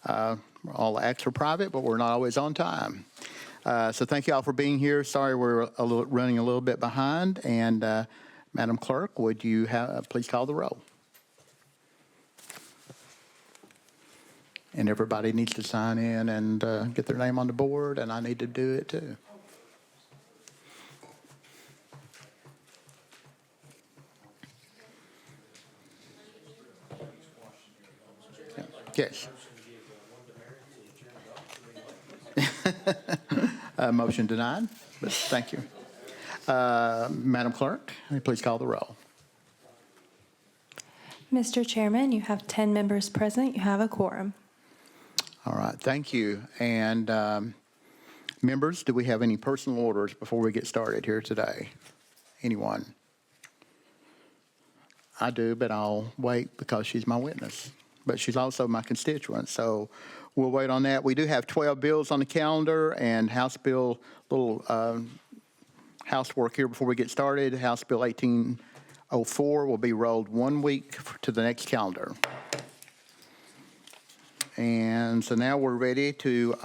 All acts are private, but we're not always on time. So thank you all for being here. Sorry we're running a little bit behind. And Madam Clerk, would you please call the roll? And everybody needs to sign in and get their name on the board, and I need to do it too. Yes. Motion denied, but thank you. Madam Clerk, please call the roll. Mr. Chairman, you have 10 members present. You have a quorum. All right, thank you. And members, do we have any personal orders before we get started here today? Anyone? I do, but I'll wait because she's my witness. But she's also my constituent, so we'll wait on that. We do have 12 bills on the calendar and House Bill, little housework here before we get started. House Bill 1804 will be rolled 1 week to the next calendar. And so now we're ready to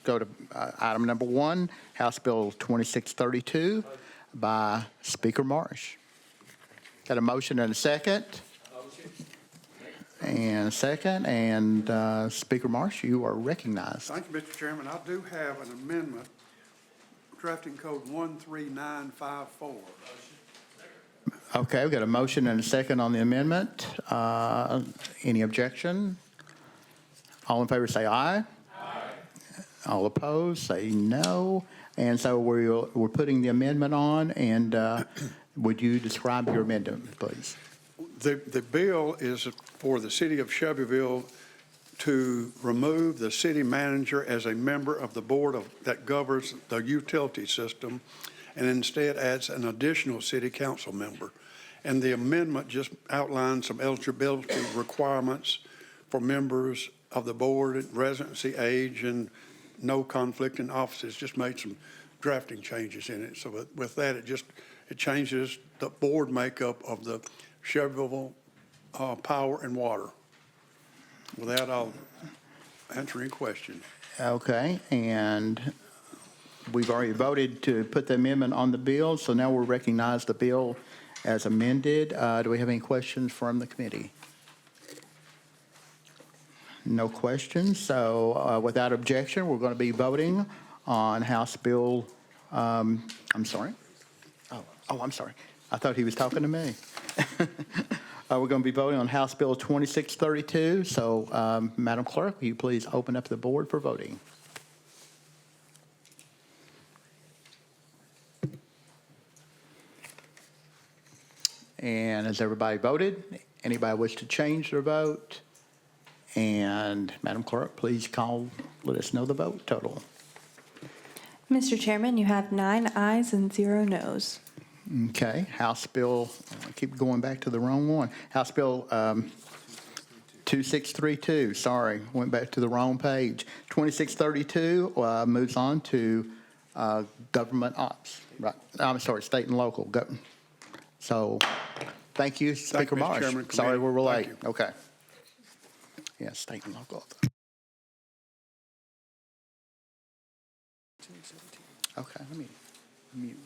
go to item number 1, House Bill 2632 by Speaker Marsh. Got a motion and a second? And a second, and Speaker Marsh, you are recognized. Thank you, Mr. Chairman. I do have an amendment, drafting code 13954. Okay, we've got a motion and a second on the amendment. Any objection? All in favor say aye. Aye. All opposed say no. And so we're putting the amendment on, and would you describe your amendment, please? The bill is for the city of Shelbyville to remove the city manager as a member of the board that governs the utility system, and instead adds an additional city council member. And the amendment just outlines some eligibility requirements for members of the board, residency, age, and no conflict in offices. Just made some drafting changes in it. So with that, it changes the board makeup of the Shelbyville Power and Water. With that, I'll answer any questions. Okay, and we've already voted to put the amendment on the bill, so now we'll recognize the bill as amended. Do we have any questions from the committee? No questions, so without objection, we're going to be voting on House Bill, I'm sorry. Oh, I'm sorry. I thought he was talking to me. We're going to be voting on House Bill 2632. So, Madam Clerk, will you please open up the board for voting? And has everybody voted? Anybody wish to change their vote? And Madam Clerk, please let us know the vote total. Mr. Chairman, you have 9 ayes and 0 noes. Okay, House Bill, I keep going back to the wrong one. House Bill 2632, sorry, went back to the wrong page. 2632 moves on to government ops, right? I'm sorry, state and local. So, thank you, Speaker Marsh. Sorry we're late. Okay. Yeah, state and local. Okay, let me mute.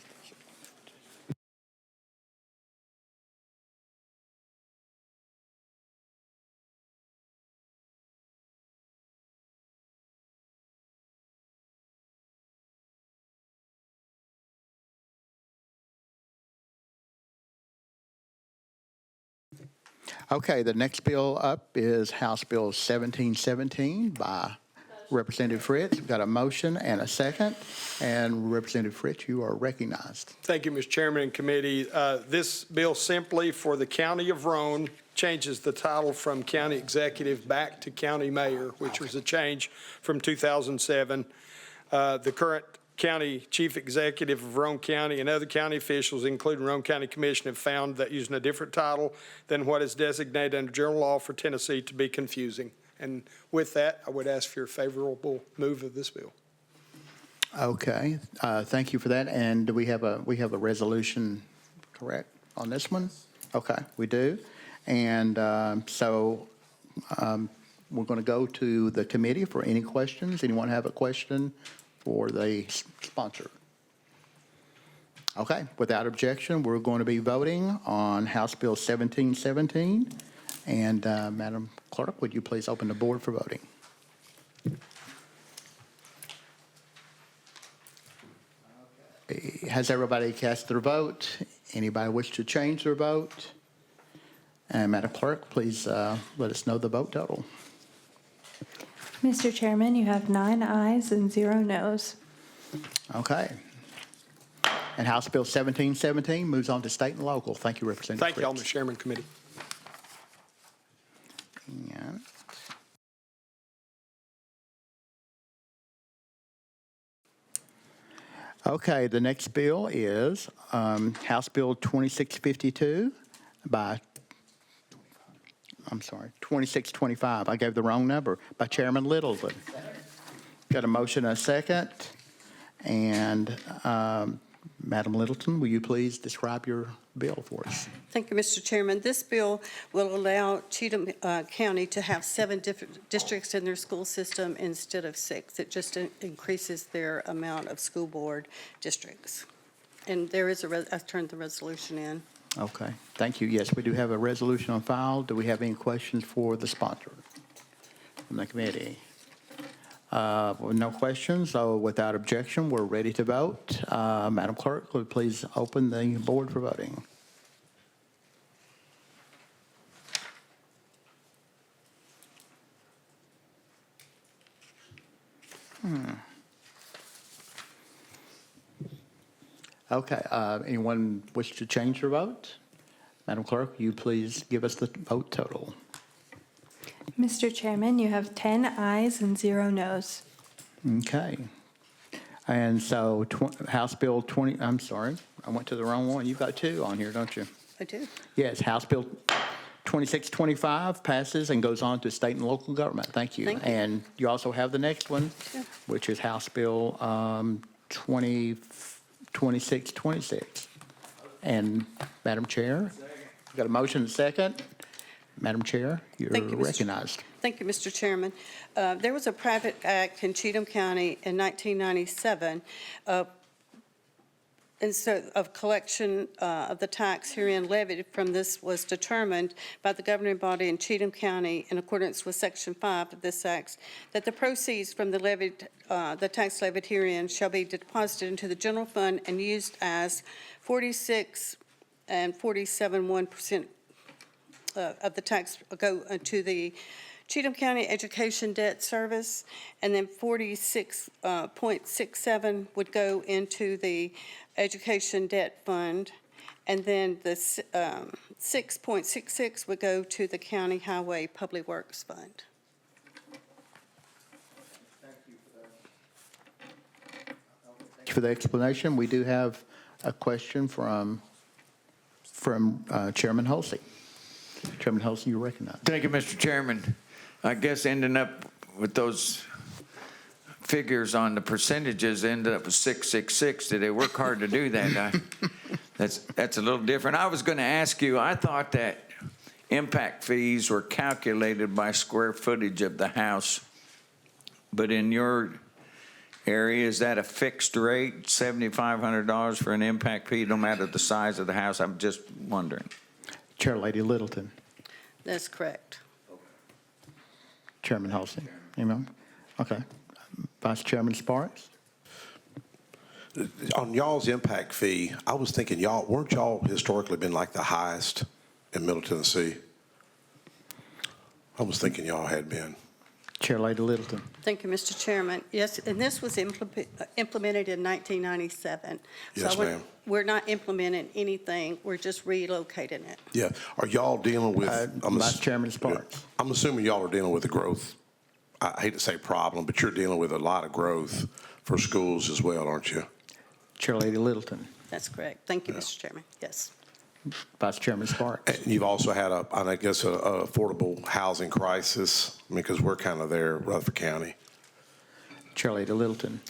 Okay, the next bill up is House Bill 1717 by Representative Fritz. We've got a motion and a second. And Representative Fritz, you are recognized. Thank you, Mr. Chairman and committee. This bill simply for the County of Roane changes the title from county executive back to county mayor, which was a change from 2007. The current county chief executive of Roane County and other county officials, including Roane County Commission, have found that using a different title than what is designated under general law for Tennessee to be confusing. And with that, I would ask for your favorable move of this bill. Okay, thank you for that. And do we have a resolution, correct, on this one? Okay, we do. And we're going to go to the committee for any questions. Anyone have a question for the sponsor? Okay, without objection, we're going to be voting on House Bill 1717. And Madam Clerk, would you please open the board for voting? Has everybody cast their vote? Anybody wish to change their vote? And Madam Clerk, please let us know the vote total. Mr. Chairman, you have 9 ayes and 0 noes. Okay. And House Bill 1717 moves on to state and local. Thank you, Representative Thank you all, Fritz. Mr. Chairman, committee. And- Okay, the next bill is House Bill 2652 by, 2625. I gave the wrong number, by Chairman Littleton. Got a motion and a second. And Madam Littleton, will you please describe your bill for us? Thank you, Mr. Chairman. This bill will allow Cheatham County to have 7 different districts in their school system instead of 6. It just increases their amount of school board districts. And there is I turned the resolution in. Okay, thank you. Yes, we do have a resolution on file. Do we have any questions for the sponsor from the committee? With no questions, so without objection, we're ready to vote. Madam Clerk, would you please open the board for voting? Okay, anyone wish to change their vote? Madam Clerk, you please give us the vote total. Mr. Chairman, you have 10 ayes and 0 noes. Okay. And so House Bill 20, I'm sorry, I went to the wrong one. You've got 2 on here, don't you? I do. Yes, House Bill 2625 passes and goes on to state and local government. Thank you. Thank you. And you also have the next one, Sure. which is House Bill 2626. And Madam Chair, we've got a motion and a second. Madam Chair, you're Thank you, Mr. recognized. Thank you, Mr. Chairman. There was a private act in Cheatham County in 1997 instead of collection of the tax herein levied from this was determined by the governing body in Cheatham County in accordance with Section 5 of this act, that the proceeds from the tax levied herein shall be deposited into the general fund and used as 46 and 47.1% of the tax go to the Cheatham County Education Debt Service, and then 46.67 would go into the Education Debt Fund, and then the 6.66 would go to the County Highway Public Works Fund. Thank you for the explanation. We do have a question from Chairman Hulsey. Chairman Hulsey, you're recognized. Thank you, Mr. Chairman. I guess ending up with those figures on the percentages ended up with 666. Did they work hard to do that? That's a little different. I was going to ask you, I thought that impact fees were calculated by square footage of the house, but in your area, is that a fixed rate, $7,500 for an impact fee, no matter the size of the house? I'm just wondering. Chair Lady Littleton. That's correct. Chairman Hulsey. Amen. Okay. Vice Chairman Sparks. On y'all's impact fee, I was thinking weren't y'all historically been like the highest in Middle Tennessee? I was thinking y'all had been. Chair Lady Littleton. Thank you, Mr. Chairman. Yes, and this was implemented in 1997. Yes, So ma'am. we're not implementing anything, we're just relocating it. Yeah. Are y'all dealing with? Vice Chairman Sparks. I'm assuming y'all are dealing with the growth. I hate to say problem, but you're dealing with a lot of growth for schools as well, aren't you? Chair Lady Littleton. That's correct. Thank you, Mr. Chairman. Yes. Vice Chairman Sparks. And you've also had a affordable housing crisis, because we're kind of there, Rutherford County. Chair Lady Littleton.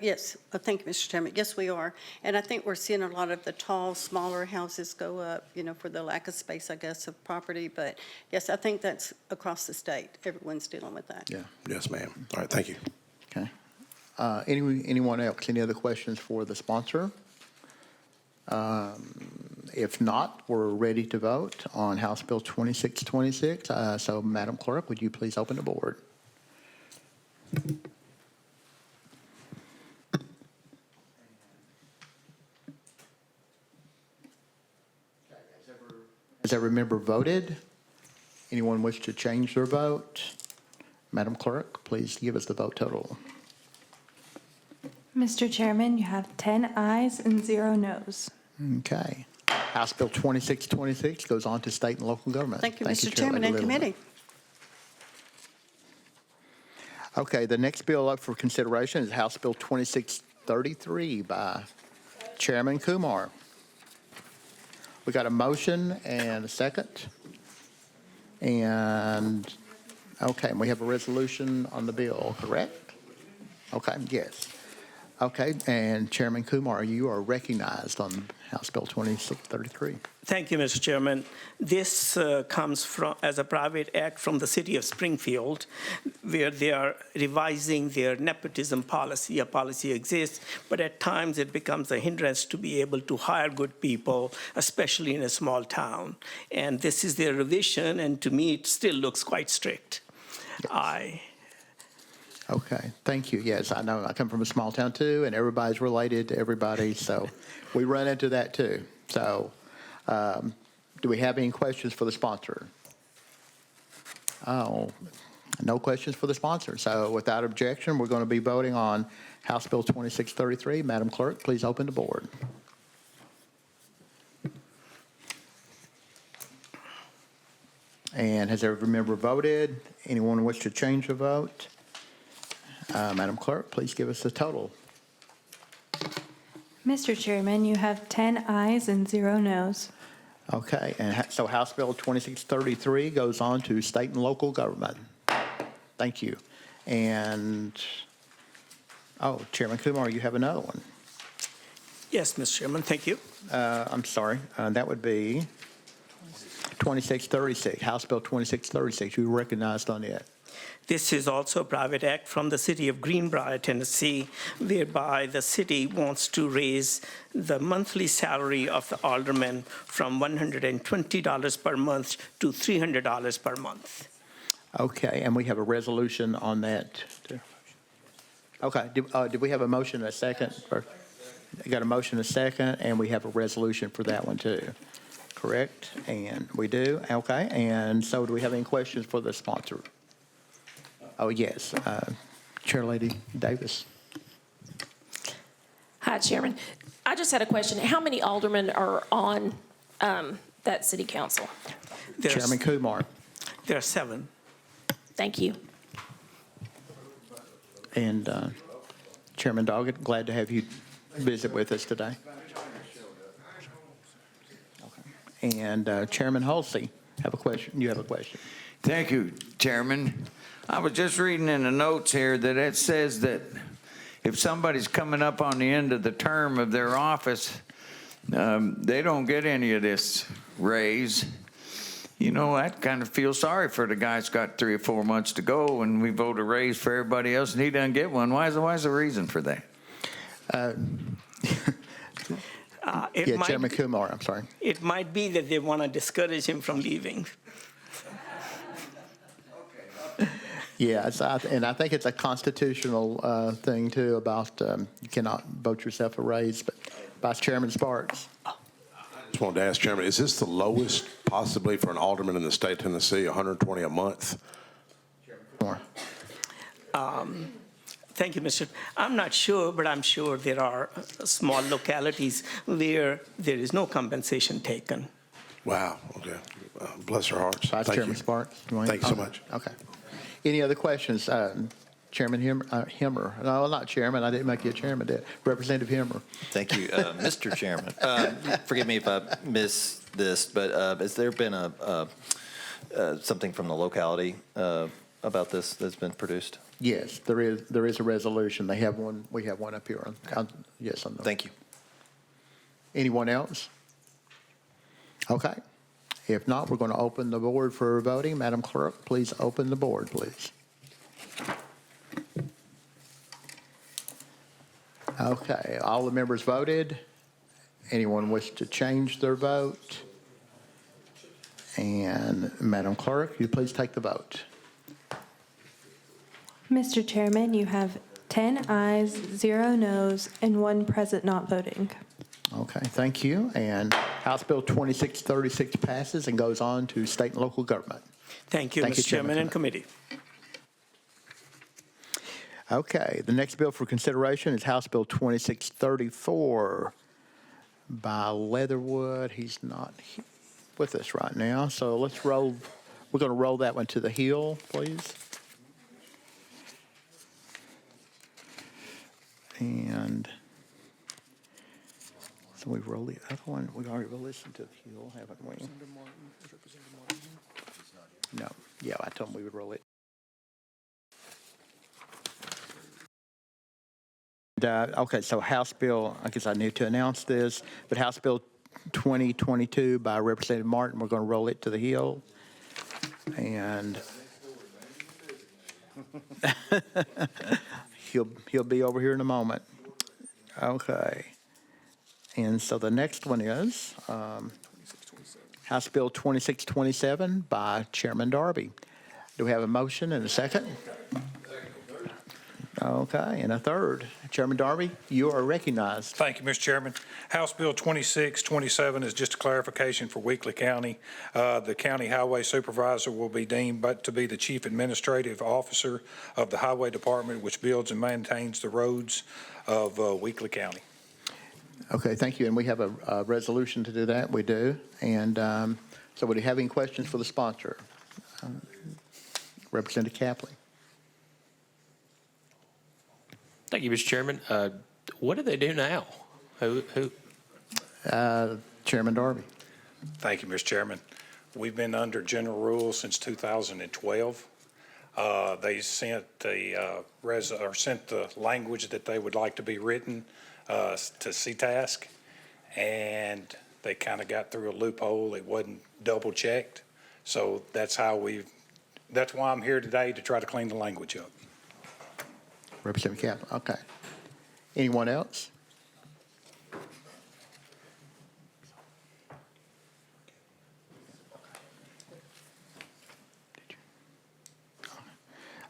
Yes, thank you, Mr. Chairman. Yes, we are. And I think we're seeing a lot of the tall, smaller houses go up, for the lack of space, I guess, of property. But yes, I think that's across the state. Everyone's dealing with that. Yeah. Yes, ma'am. All right, thank you. Okay. Anyone else? Any other questions for the sponsor? If not, we're ready to vote on House Bill 2626. So, Madam Clerk, would you please open the board? Has every member voted? Anyone wish to change their vote? Madam Clerk, please give us the vote total. Mr. Chairman, you have 10 ayes and 0 noes. Okay. House Bill 2626 goes on to state and local government. Thank you, Mr. Chair Chairman Lady and Littleton. committee. Okay, the next bill up for consideration is House Bill 2633 by Chairman Kumar. We got a motion and a second. And, okay, and we have a resolution on the bill, correct? Okay, yes. Okay, and Chairman Kumar, you are recognized on House Bill 2633. Thank you, Mr. Chairman. This comes from, as a private act from the city of Springfield, where they are revising their nepotism policy. A policy exists, but at times it becomes a hindrance to be able to hire good people, especially in a small town. And this is their revision, and to me, it still looks quite strict. Okay, thank you. Yes, I know, I come from a small town too, and everybody's related to everybody, so we run into that too. So, do we have any questions for the sponsor? Oh, no questions for the sponsor. So without objection, we're going to be voting on House Bill 2633. Madam Clerk, please open the board. And has every member voted? Anyone wish to change the vote? Madam Clerk, please give us the total. Mr. Chairman, you have 10 ayes and 0 noes. Okay, and so House Bill 2633 goes on to state and local government. Thank you. And, Chairman Kumar, you have another one. Yes, Mr. Chairman, thank you. I'm sorry, that would be 2636, House Bill 2636. You were recognized on it. This is also a private act from the city of Greenbrier, Tennessee, whereby the city wants to raise the monthly salary of the alderman from $120 per month to $300 per month. Okay, and we have a resolution on that. Okay, did we have a motion and a second? We got a motion and a second, and we have a resolution for that one too, correct? And we do, okay, and so do we have any questions for the sponsor? Oh, yes, Chair Lady Davis. Hi, Chairman. I just had a question. How many aldermen are on that city council? Chairman Kumar. There are 7. Thank you. And Chairman Doggett, glad to have you visit with us today. Okay. And Chairman Halsey, have a question. You have a question. Thank you, Chairman. I was just reading in the notes here that it says that if somebody's coming up on the end of the term of their office, they don't get any of this raise. You know, I kind of feel sorry for the guy who's got 3 or 4 months to go, and we vote a raise for everybody else, and he doesn't get one. Why is the reason for that? Chairman Kumar, I'm sorry. It might be that they want to discourage him from leaving. Yeah, and I think it's a constitutional thing too about you cannot vote yourself a raise, but Vice Chairman Sparks. Just wanted to ask, Chairman, is this the lowest possibly for an alderman in the state of Tennessee, 120 a month? More. Thank you, Mr. I'm not sure, but I'm sure there are small localities where there is no compensation taken. Wow, okay. Bless their hearts. Vice Thank Chairman you. Sparks. Thank you so much. Okay. Any other questions? Chairman Himmer. No, not Chairman. I didn't make you a chairman, did I? Representative Himmer. Thank you, Mr. Chairman. Forgive me if I missed this, but has there been something from the locality about this that's been produced? Yes, there is a resolution. They have one, we have one up here on, yes, on the. Thank you. Anyone else? Okay. If not, we're going to open the board for voting. Madam Clerk, please open the board, please. Okay, all the members voted. Anyone wish to change their vote? And Madam Clerk, you please take the vote. Mr. Chairman, you have 10 ayes, 0 noes, and 1 present not voting. Okay, thank you. And House Bill 2636 passes and goes on to state and local government. Thank you, Thank you, Mr. Chairman and Chairman. committee. Okay, the next bill for consideration is House Bill 2634 by Leatherwood. He's not with us right now, so we're going to roll that one to the Hill, please. And so we've rolled the other one. We've already listened to the Hill, haven't we? No. Yeah, I told him we would roll it. Okay, so House Bill, I guess I need to announce this, but House Bill 2022 by Representative Martin, we're going to roll it to the Hill. And he'll be over here in a moment. Okay. And so the next one is House Bill 2627 by Chairman Darby. Do we have a motion and a second? Okay, and a third. Chairman Darby, you are recognized. Thank you, Mr. Chairman. House Bill 2627 is just a clarification for Weakley County. The county highway supervisor will be deemed to be the chief administrative officer of the highway department, which builds and maintains the roads of Weakley County. Okay, thank you. And we have a resolution to do that. We do. And so would you have any questions for the sponsor? Representative Capley. Thank you, Mr. Chairman. What do they do now? Who? Chairman Darby. Thank you, Mr. Chairman. We've been under general rules since 2012. They sent sent the language that they would like to be written to CTASC, and they kind of got through a loophole. It wasn't double checked, so that's why I'm here today, to try to clean the language up. Representative Capley. Okay. Anyone else?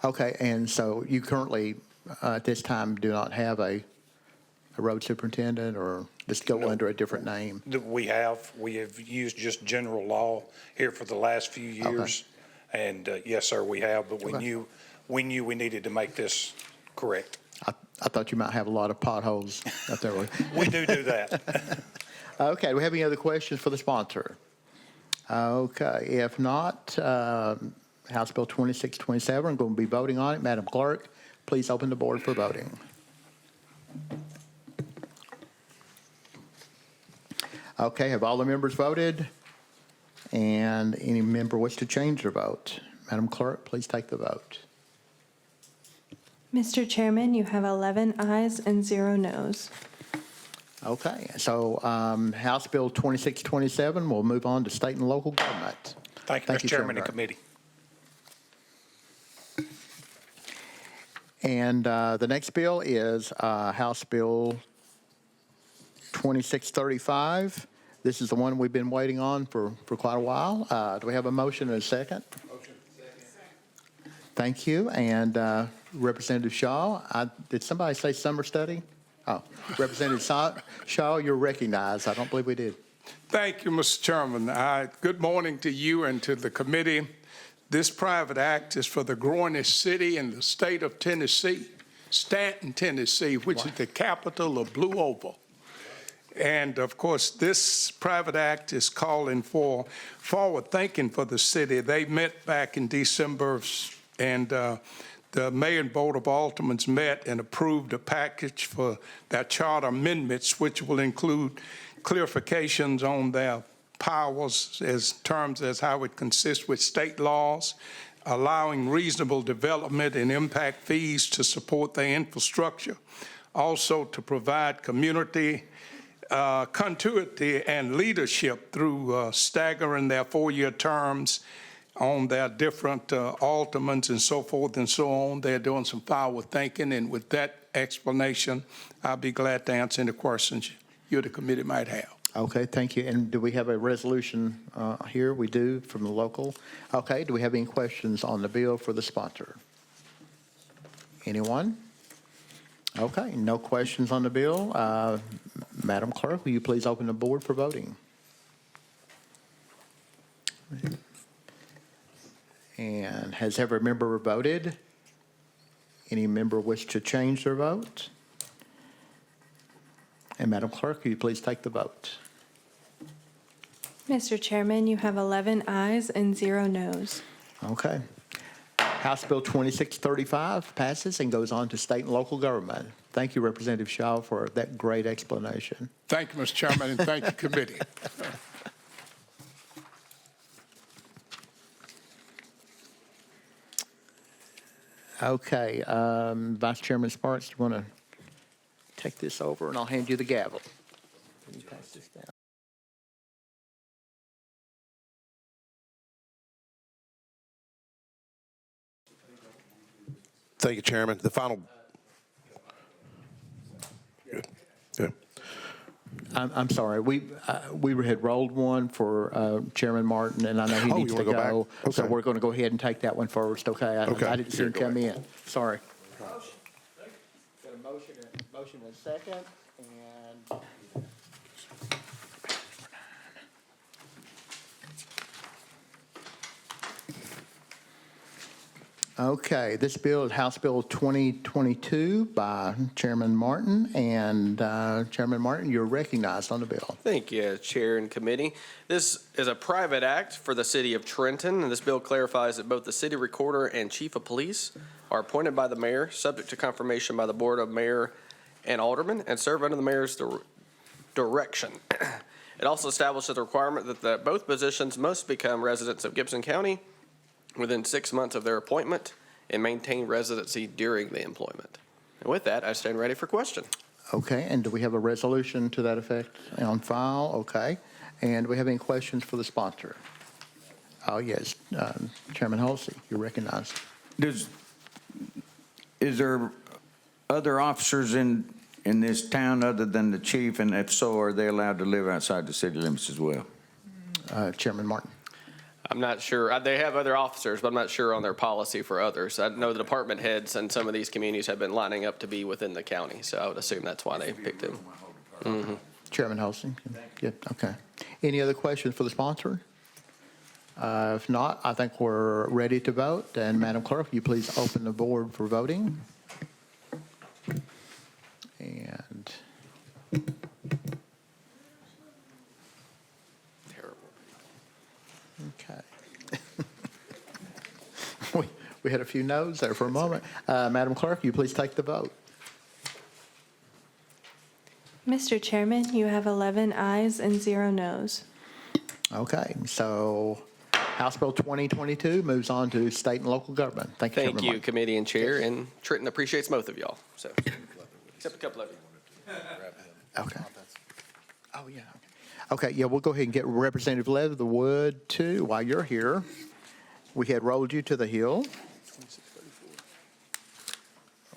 Okay, and so you currently, at this time, do not have a road superintendent, or just go under a different name? We have used just general law here for the last few years. Okay. And yes, sir, we have, but we knew we needed to make this correct. I thought you might have a lot of potholes out there. We do that. Okay, do we have any other questions for the sponsor? Okay, if not, House Bill 2627, I'm going to be voting on it. Madam Clerk, please open the board for voting. Okay, have all the members voted? And any member wish to change their vote? Madam Clerk, please take the vote. Mr. Chairman, you have 11 ayes and 0 noes. Okay, so House Bill 2627 will move on to state and local government. Thank you, Mr. Chairman and committee. And the next bill is House Bill 2635. This is the one we've been waiting on for quite a while. Do we have a motion and a second? Motion. Second. Thank you. And Representative Shaw, did somebody say summer study? Oh, Representative Shaw, you're recognized. I don't believe we did. Thank you, Mr. Chairman. Good morning to you and to the committee. This private act is for the growingest city in the state of Tennessee, Stanton, Tennessee, which is the capital of Blue Oval. And of course, this private act is calling for forward thinking for the city. They met back in December, and the Mayor and Board of Aldermen met and approved a package for their charter amendments, which will include clarifications on their powers as terms as how it consists with state laws, allowing reasonable development and impact fees to support their infrastructure, also to provide community continuity and leadership through staggering their four-year terms on their different aldermans and so forth and so on. They're doing some forward thinking, and with that explanation, I'll be glad to answer any questions you, the committee, might have. Okay, thank you. And do we have a resolution here? We do, from the local. Okay, do we have any questions on the bill for the sponsor? Anyone? Okay, no questions on the bill. Madam Clerk, will you please open the board for voting? And has every member voted? Any member wish to change their vote? And Madam Clerk, will you please take the vote? Mr. Chairman, you have 11 ayes and 0 noes. Okay. House Bill 2635 passes and goes on to state and local government. Thank you, Representative Shaw, for that great explanation. Thank you, Mr. Chairman, and thank you, committee. Okay, Vice Chairman Sparks, you want to take this over, and I'll hand you the gavel. Can you pass this down? Thank you, Chairman. The final. Good. Good. I'm sorry. We had rolled one for Chairman Martin, and I know he Oh, needs you to wanna go go. back? So Okay. we're going to go ahead and take that one first, okay? Okay. I didn't see Here, him go come ahead. in. Sorry. Got a motion and a second, and okay, this bill is House Bill 2022 by Chairman Martin, and Chairman Martin, you're recognized on the bill. Thank you, Chair and Committee. This is a private act for the City of Trenton, and this bill clarifies that both the City Recorder and Chief of Police are appointed by the Mayor, subject to confirmation by the Board of Mayor and Aldermen, and serve under the Mayor's direction. It also establishes the requirement that both positions must become residents of Gibson County within 6 months of their appointment and maintain residency during the employment. And with that, I stand ready for question. Okay, and do we have a resolution to that effect on file? Okay. And do we have any questions for the sponsor? Oh, yes. Chairman Halsey, you're recognized. Is there other officers in this town other than the chief? And if so, are they allowed to live outside the city limits as well? Chairman Martin. I'm not sure. They have other officers, but I'm not sure on their policy for others. I know the department heads in some of these communities have been lining up to be within the county, so I would assume that's why they picked him. Mm-hmm. Chairman Halsey? Good, okay. Any other questions for the sponsor? If not, I think we're ready to vote. And Madam Clerk, will you please open the board for voting? And okay. We had a few no's there for a moment. Madam Clerk, will you please take the vote? Mr. Chairman, you have 11 ayes and 0 noes. Okay, so House Bill 2022 moves on to state and local government. Thank you, Thank Chairman you, Martin. Committee and Chair, and Trenton appreciates both of y'all, so, except a couple of you. Okay. Oh, yeah. Okay, yeah, we'll go ahead and get Representative Leatherwood, too, while you're here. We had rolled you to the hill.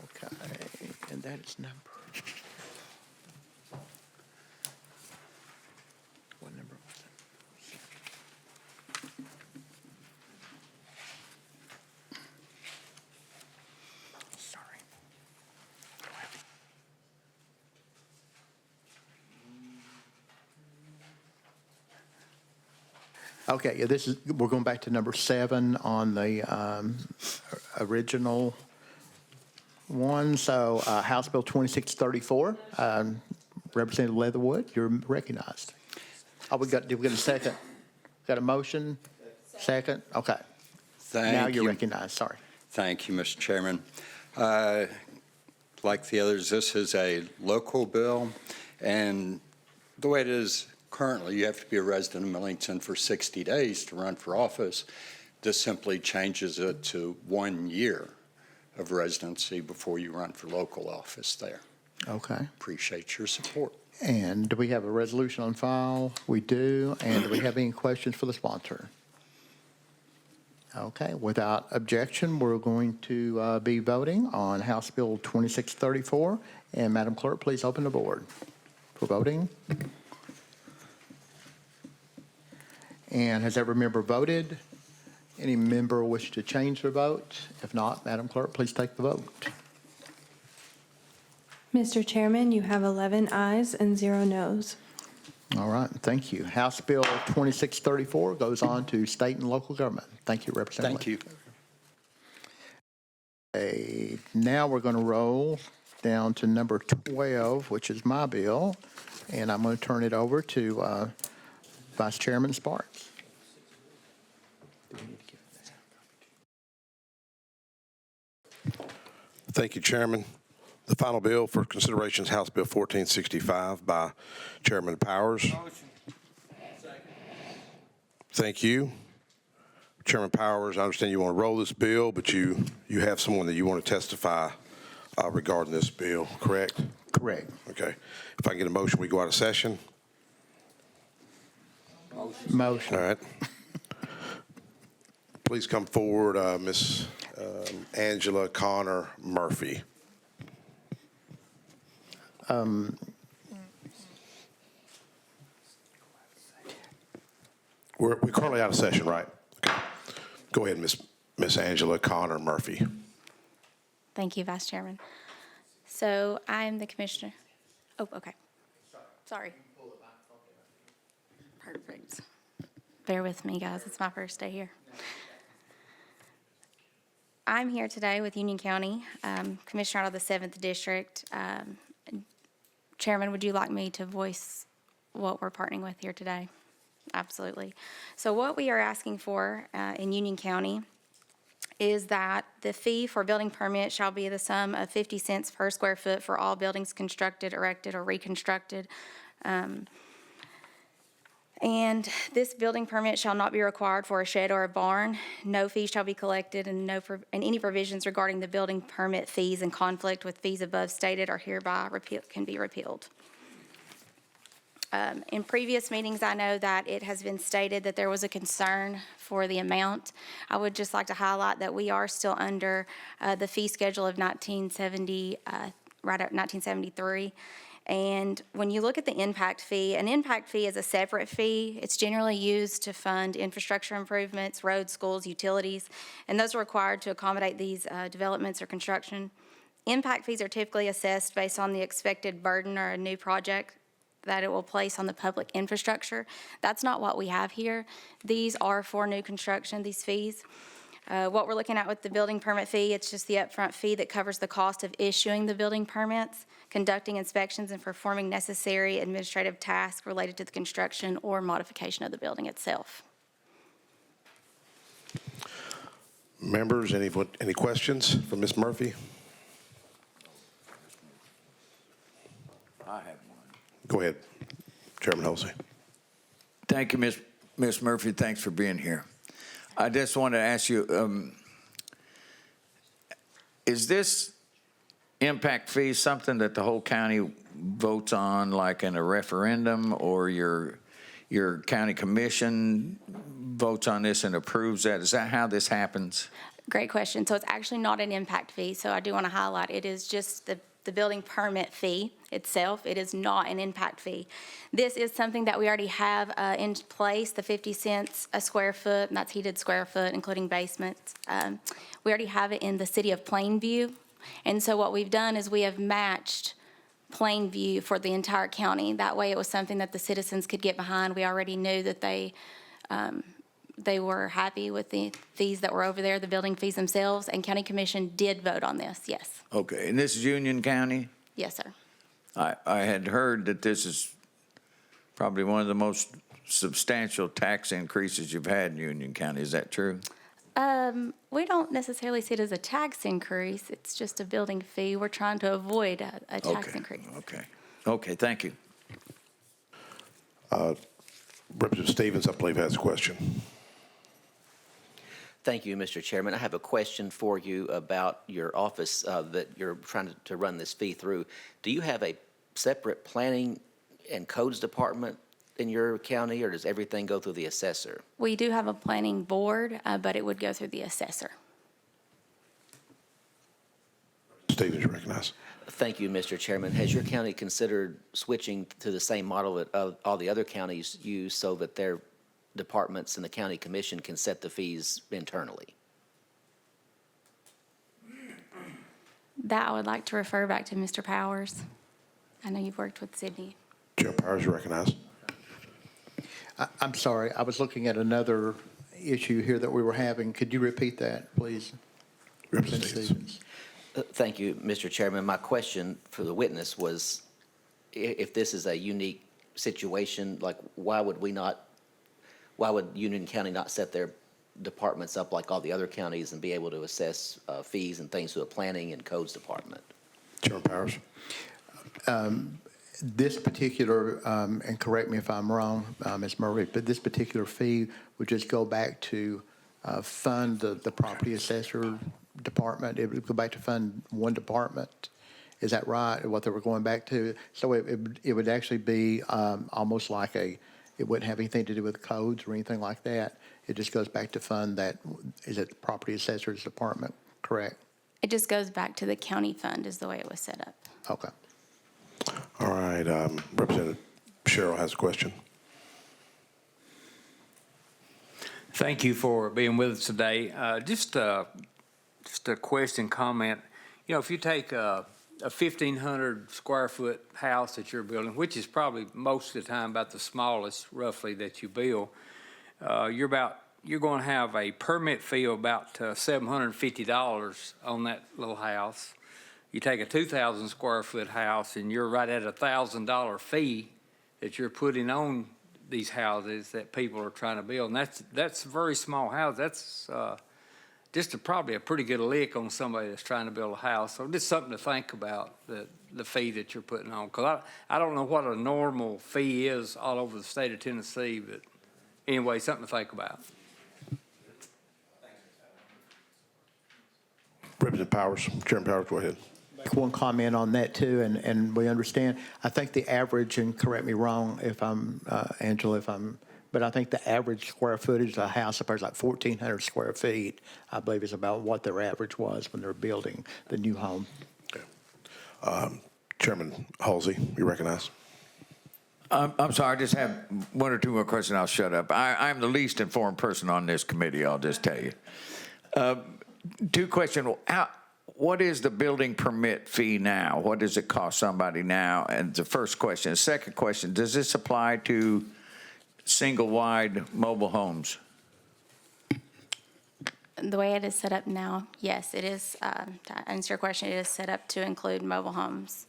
Okay, and that is number. What number was it? Sorry. Okay, yeah, this is, we're going back to number 7 on the original one. So House Bill 2634, Representative Leatherwood, you're recognized. Oh, did we get a second? Got a motion? Second? Okay. Now you're recognized, sorry. Thank you, Mr. Chairman. Like the others, this is a local bill, and the way it is currently, you have to be a resident of Millington for 60 days to run for office. This simply changes it to 1 year of residency before you run for local office there. Okay. Appreciate your support. And do we have a resolution on file? We do. And do we have any questions for the sponsor? Okay, without objection, we're going to be voting on House Bill 2634. And Madam Clerk, please open the board for voting. And has every member voted? Any member wish to change their vote? If not, Madam Clerk, please take the vote. Mr. Chairman, you have 11 ayes and 0 noes. All right, thank you. House Bill 2634 goes on to state and local government. Thank you, Representative. Thank you. Now we're going to roll down to number 12, which is my bill, and I'm going to turn it over to Vice Chairman Sparks. Thank you, Chairman. The final bill for consideration is House Bill 1465 by Chairman Powers. Thank you. Chairman Powers, I understand you want to roll this bill, but you have someone that you want to testify regarding this bill, correct? Correct. Okay. If I can get a motion, we go out of session. Motion. All right. Please come forward, Ms. Angela Connor Murphy. We're currently out of session, right? Okay. Go ahead, Miss Angela Connor Murphy. Thank you, Vice Chairman. So I'm the commissioner. Oh, okay. Sorry. Perfect. Bear with me, guys. It's my first day here. I'm here today with Union County, Commissioner out of the 7th District. Chairman, would you like me to voice what we're partnering with here today? Absolutely. So what we are asking for in Union County is that the fee for building permit shall be the sum of 50 cents per square foot for all buildings constructed, erected, or reconstructed. And this building permit shall not be required for a shed or a barn. No fee shall be collected, and any provisions regarding the building permit fees in conflict with fees above stated are hereby can be repealed. In previous meetings, I know that it has been stated that there was a concern for the amount. I would just like to highlight that we are still under the fee schedule of 1973. And when you look at the impact fee, an impact fee is a separate fee. It's generally used to fund infrastructure improvements, roads, schools, utilities, and those are required to accommodate these developments or construction. Impact fees are typically assessed based on the expected burden or a new project that it will place on the public infrastructure. That's not what we have here. These are for new construction, these fees. What we're looking at with the building permit fee, it's just the upfront fee that covers the cost of issuing the building permits, conducting inspections, and performing necessary administrative tasks related to the construction or modification of the building itself. Members, any questions for Ms. Murphy? I have one. Go ahead, Chairman Halsey. Thank you, Ms. Murphy. Thanks for being here. I just want to ask you, is this impact fee something that the whole county votes on, like in a referendum, or your county commission votes on this and approves that? Is that how this happens? Great question. So it's actually not an impact fee. So I do want to highlight it is just the building permit fee itself. It is not an impact fee. This is something that we already have in place, the 50 cents a square foot, and that's heated square foot, including basements. We already have it in the city of Plainview. And so what we've done is we have matched Plainview for the entire county. That way it was something that the citizens could get behind. We already knew that they were happy with the fees that were over there, the building fees themselves, and county commission did vote on this, yes. Okay, and this is Union County? Yes, sir. I had heard that this is probably one of the most substantial tax increases you've had in Union County. Is that true? We don't necessarily see it as a tax increase. It's just a building fee. We're trying to avoid a tax increase. Okay, thank you. Representative Stevens, I believe, has a question. Thank you, Mr. Chairman. I have a question for you about your office that you're trying to run this fee through. Do you have a separate planning and codes department in your county, or does everything go through the assessor? We do have a planning board, but it would go through the assessor. Stevens, you recognize. Thank you, Mr. Chairman. Has your county considered switching to the same model that all the other counties use so that their departments and the county commission can set the fees internally? That I would like to refer back to Mr. Powers. I know you've worked with Sydney. Chairman Powers, you recognize. I'm sorry, I was looking at another issue here that we were having. Could you repeat that, please? Representative Stevens. Thank you, Mr. Chairman. My question for the witness was, if this is a unique situation, like why would Union County not set their departments up like all the other counties and be able to assess fees and things to a planning and codes department? Chairman Powers. This particular, and correct me if I'm wrong, Ms. Murray, but this particular fee would just go back to fund the property assessor department. It would go back to fund one department. Is that right, what they were going back to? So it would actually be almost like it wouldn't have anything to do with codes or anything like that. It just goes back to fund that, is it the property assessor's department, correct? It just goes back to the county fund is the way it was set up. Okay. All right, Representative Sherrill has a question. Thank you for being with us today. Just a question, comment. You know, if you take a 1,500 square foot house that you're building, which is probably most of the time about the smallest roughly that you build, you're going to have a permit fee of about $750 on that little house. You take a 2,000 square foot house and you're right at $1,000 fee that you're putting on these houses that people are trying to build. And that's a very small house. That's just probably a pretty good lick on somebody that's trying to build a house. So just something to think about, the fee that you're putting on. Because I don't know what a normal fee is all over the state of Tennessee, but anyway, something to think about. Representative Powers, Chairman Powers, go ahead. One comment on that too, and we understand. I think the average, and correct me wrong if I'm, Angela, but I think the average square footage of a house up there is like 1,400 square feet, I believe is about what their average was when they were building the new home. Okay. Chairman Halsey, you recognize. I'm sorry, I just have one or two more questions, I'll shut up. I'm the least informed person on this committee, I'll just tell you. Two questions. What is the building permit fee now? What does it cost somebody now? And the first question. The second question, does this apply to single-wide mobile homes? The way it is set up now, yes, it is, to answer your question, it is set up to include mobile homes.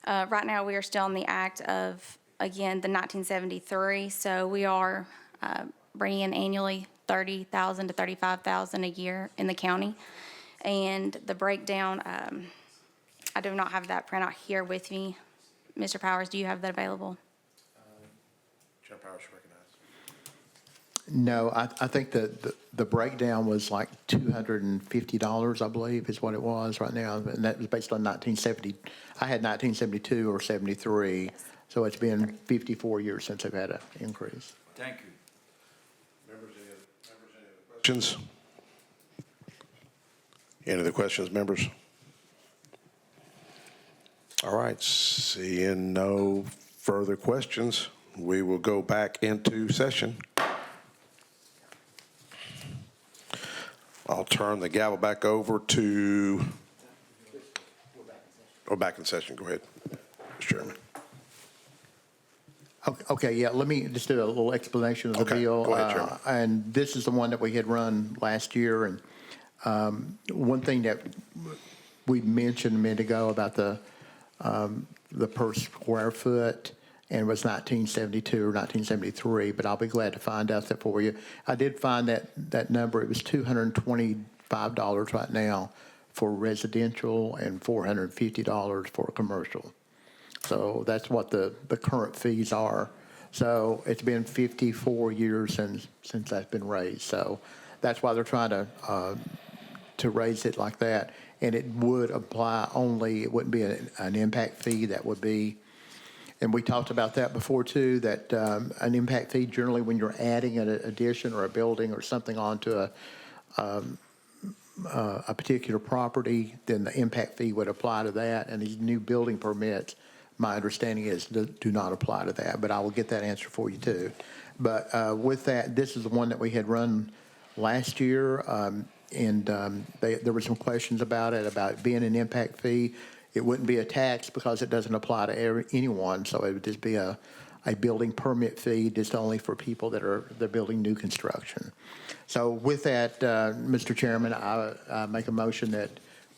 Right now, we are still in the act of, again, the 1973, so we are bringing in annually $30,000 to $35,000 a year in the county. And the breakdown, I do not have that printout here with me. Mr. Powers, do you have that available? Chairman Powers, you recognize. No, I think the breakdown was like $250, I believe, is what it was right now, and that was based on 1970. I had 1972 or 73, yes. So it's been 54 years since they've had an increase. Thank you. Members, any other questions? Any other questions, members? All right, seeing no further questions, we will go back into session. I'll turn the gavel back over to, or back in session, go ahead, Mr. Chairman. Okay, yeah, let me just do a little explanation of the bill. Go ahead, Chairman. And this is the one that we had run last year, and one thing that we mentioned a minute ago about the per square foot, and it was 1972 or 1973, but I'll be glad to find out that for you. I did find that number. It was $225 right now for residential and $450 for commercial. So that's what the current fees are. So it's been 54 years since that's been raised. So that's why they're trying to raise it like that. And it would apply only, it wouldn't be an impact fee. That would be, and we talked about that before too, that an impact fee generally when you're adding an addition or a building or something onto a particular property, then the impact fee would apply to that. And these new building permits, my understanding is, do not apply to that. But I will get that answer for you too. But with that, this is the one that we had run last year. There were some questions about it, about being an impact fee. It wouldn't be a tax because it doesn't apply to anyone, so it would just be a building permit fee, just only for people they're building new construction. So with that, Mr. Chairman, I make a motion that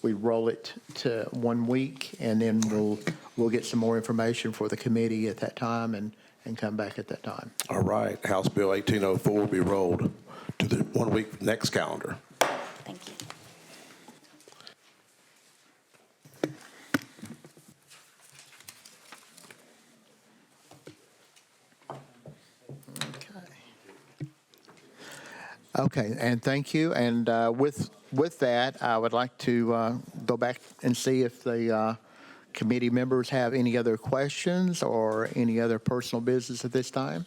we roll it to 1 week, and then we'll get some more information for the committee at that time and come back at that time. All right, House Bill 1804 will be rolled to the 1 week next calendar. Thank you. Okay, and thank you. And with that, I would like to go back and see if the committee members have any other questions or any other personal business at this time.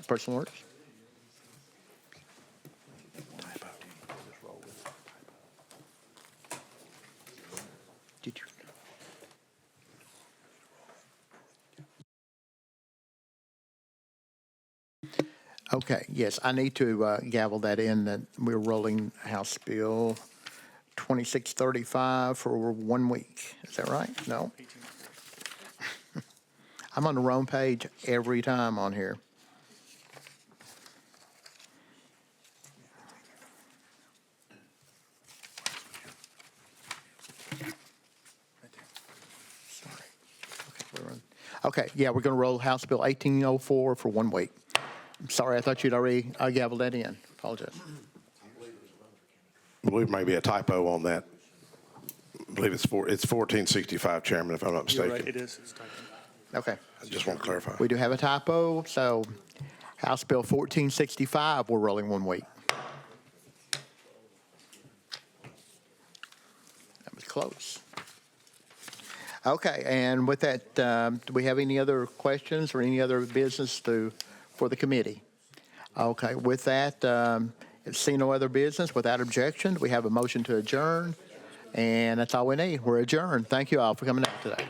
Personal orders? Did you? Okay, yes, I need to gavel that in, that we're rolling House Bill 2635 for 1 week. Is that right? No? I'm on the wrong page every time on here. Okay, yeah, we're going to roll House Bill 1804 for 1 week. I'm sorry, I thought you'd already gavelled that in. Apologize. I believe maybe a typo on that. I believe it's 1465, Chairman, if I'm not mistaken. You're right, it is. It's typed in. Okay. I just want to clarify. We do have a typo, so House Bill 1465, we're rolling 1 week. That was close. Okay, and with that, do we have any other questions or any other business for the committee? Okay, with that, see no other business, without objection, we have a motion to adjourn, and that's all we need. We're adjourned. Thank you all for coming out today.